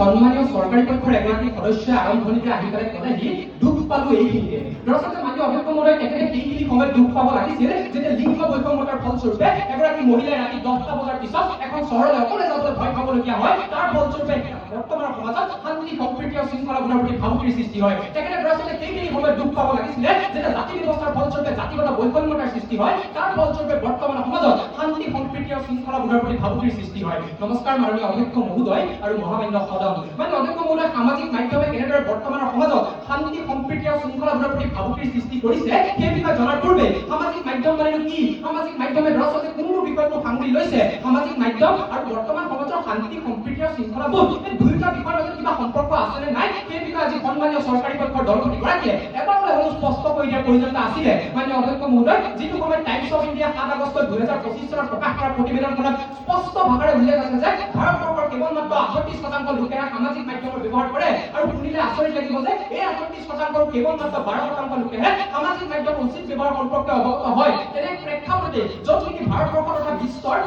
সন্মানীয় চৰকাৰী পক্ষৰ এগৰাকী সদস্যই আৰম্ভণিতে আহি পেলাই ক'লেহি দুখ পালো এইখিনিতে। দৰাচলতে মাননীয় অধ্যক্ষ মহোদয় তেখেতে সেইখিনি সময়ত দুখ পাব লাগিছিল যেতিয়া লিংগ বৈষম্যতাৰ ফলস্বৰূপে এগৰাকী মহিলাই ৰাতি 10টা বজাৰ পিছত এখন চহৰলৈ অকলে যাবলৈ ভয় খাবলগীয়া হয়। তাৰ ফলস্বৰূপে বৰ্তমানৰ সমাজত শান্তি সম্প্ৰীতি আৰু শৃংখলাবোধৰ প্ৰতি ভাবুকিৰ সৃষ্টি হয়। তেখেতে দৰাচলতে সেইখিনি সময়ত দুখ পাব লাগিছিলে যেতিয়া জাতি ব্যৱস্থাৰ ফলস্বৰূপে জাতিগত বৈষম্যতাৰ সৃষ্টি হয়। তাৰ ফলস্বৰূপে বৰ্তমানৰ সমাজত শান্তি সম্প্ৰীতি আৰু শৃংখলাবোধৰ প্ৰতি ভাবুকিৰ সৃষ্টি হয়। নমস্কাৰ মাননীয় অধ্যক্ষ মহোদয় আৰু মহামান্য সদন। মাননীয় অধ্যক্ষ মহোদয়, সামাজিক মাধ্যমে কেনেদৰে বৰ্তমানৰ সমাজত শান্তি সম্প্ৰীতি আৰু শৃংখলাবোধৰ প্ৰতি ভাবুকিৰ সৃষ্টি কৰিছে সেই বিষয়ে জনাৰ পূৰ্বে সামাজিক মাধ্যম মানে কি, সামাজিক মাধ্যমে দৰাচলতে কোনবোৰ বিষয়টো সামৰি লৈছে, সামাজিক মাধ্যম আৰু বৰ্তমান সমাজৰ শান্তি সম্প্ৰীতি আৰু শৃংখলাবোধ এই দুয়োটা বিষয়ৰ মাজত কিবা সম্পৰ্ক আছে নে নাই সেই বিষয়ে আজি সন্মানীয় চৰকাৰী পক্ষৰ দলপতিগৰাকীয়ে এবাৰ হ'লেও স্পষ্ট কৰি দিয়াৰ প্ৰয়োজনীয়তা আছিলে। মাননীয় অধ্যক্ষ মহোদয়, যিটো সময়ত টাইমছ অফ ইণ্ডিয়া 7 আগষ্ট 2025 চনত প্ৰকাশ কৰা প্ৰতিবেদনখনত স্পষ্ট ভাষাৰে উল্লেখ আছে যে ভাৰতবৰ্ষৰ কেৱল মাত্ৰ 38% লোকেহে সামাজিক মাধ্যমৰ ব্যৱহাৰ কৰে আৰু শুনিলে আচৰিত লাগিব যে এই 38% কেৱল মাত্ৰ 12% লোকেহে সামাজিক মাধ্যমৰ উচিত ব্যৱহাৰ সম্পৰ্কে অৱগত হয়। তেনে প্ৰেক্ষাপটে য'ত নেকি ভাৰতবৰ্ষ তথা বিশ্বৰ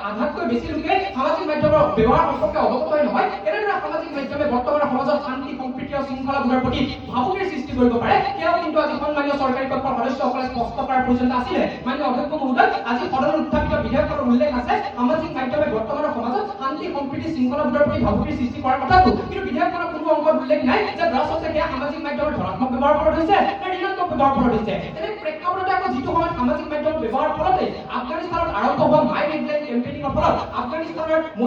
আধাতকৈ বেছি লোকে সামাজিক মাধ্যমৰ ব্যৱহাৰ সম্পৰ্কে অৱগতই নহয়, এনেদৰে সামাজিক মাধ্যমে বৰ্তমানৰ সমাজত শান্তি সম্প্ৰীতি আৰু শৃংখলাবোধৰ প্ৰতি ভাবুকিৰ সৃষ্টি কৰিব পাৰে সেয়াও কিন্তু আজি সন্মানীয় চৰকাৰী পক্ষৰ সদস্যসকলে স্পষ্ট কৰাৰ প্ৰয়োজনীয়তা আছিলে। মাননীয় অধ্যক্ষ মহোদয়, আজি সদনত উত্থাপিত বিধেয়কখনৰ উল্লেখ আছে সামাজিক মাধ্যমে বৰ্তমানৰ সমাজত শান্তি সম্প্ৰীতি শৃংখলাবোধৰ প্ৰতি ভাবুকিৰ সৃষ্টি কৰাৰ কথাটো, কিন্তু বিধেয়কখনৰ কোনো অংশত উল্লেখ নাই যে দৰাচলতে সেয়া সামাজিক মাধ্যমৰ ধনাত্মক ব্যৱহাৰৰ ফলত হৈছে নে ঋণাত্মক ব্যৱহাৰৰ ফলত হৈছে। এনে প্ৰেক্ষাপটতে আকৌ যিটো সময়ত সামাজিক মাধ্যমৰ ব্যৱহাৰৰ ফলতে আফগানিস্তানত আৰম্ভ হোৱা মাই ৰেগুলেট কেম্পেইনিঙৰ ফলত আফগানিস্তানৰ